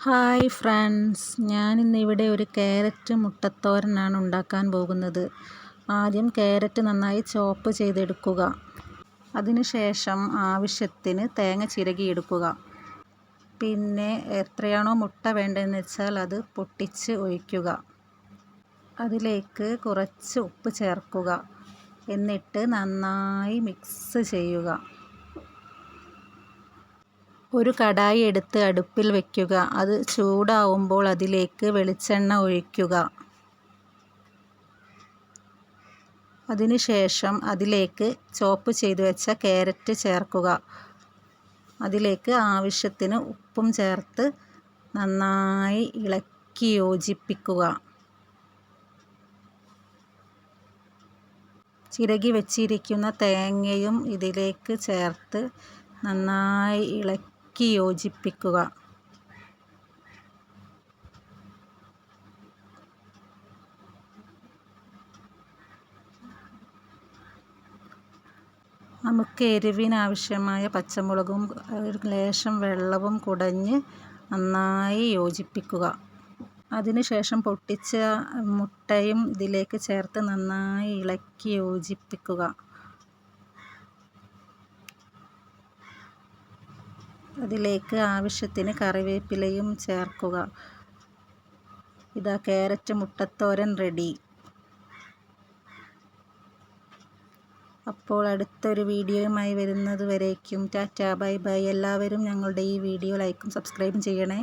Hi friends, ഞാനിന്നിവിടെ ഒരു carrot മുട്ടത്തോരനാണ് ഉണ്ടാക്കാൻ പോകുന്നത്. ആദ്യം ക്യാരറ്റ് നന്നായി ചോപ്പ് ചെയ്തെടുക്കുക. അതിനുശേഷം ആവശ്യത്തിന് തേങ്ങ ചിരകിയെടുക്കുക. പിന്നെ എത്രയാണോ മുട്ട വേണ്ടതെന്ന് വെച്ചാൽ അത് പൊട്ടിച്ച് ഒഴിക്കുക. അതിലേക്ക് കുറച്ച് ഉപ്പ് ചേർക്കുക. എന്നിട്ട് നന്നായി മിക്സ് ചെയ്യുക. ഒരു കടായി എടുത്ത് അടുപ്പിൽ വയ്ക്കുക. അത് ചൂടാവുമ്പോൾ അതിലേക്ക് വെളിച്ചെണ്ണ ഒഴിക്കുക. അതിനുശേഷം അതിലേക്ക് ചോപ്പ് ചെയ്ത് വെച്ച ക്യാരറ്റ് ചേർക്കുക. അതിലേക്ക് ആവശ്യത്തിന് ഉപ്പും ചേർത്ത് നന്നായി ഇളക്കി യോജിപ്പിക്കുക. ചിരകി വെച്ചിരിക്കുന്ന തേങ്ങയും ഇതിലേക്ക് ചേർത്ത് നന്നായി ഇളക്കി യോജിപ്പിക്കുക. നമുക്ക് എരിവിനാവശ്യമായ പച്ചമുളകും ഒരു ലേശം വെള്ളവും കുടഞ്ഞ് നന്നായി യോജിപ്പിക്കുക. അതിനുശേഷം പൊട്ടിച്ച മുട്ടയും ഇതിലേക്ക് ചേർത്ത് നന്നായി ഇളക്കി യോജിപ്പിക്കുക. അതിലേക്ക് ആവശ്യത്തിന് കറിവേപ്പിലയും ചേർക്കുക. ഇതാ ക്യാരറ്റ് മുട്ടത്തോരൻ റെഡി. അപ്പോൾ അടുത്തൊരു വീഡിയോയുമായി വരുന്നത് വരേക്കും ടാറ്റാ ബൈ ബൈ. എല്ലാവരും ഞങ്ങളുടെ ഈ വീഡിയോ ലൈക്കും സബ്സ്ക്രൈബും ചെയ്യണേ.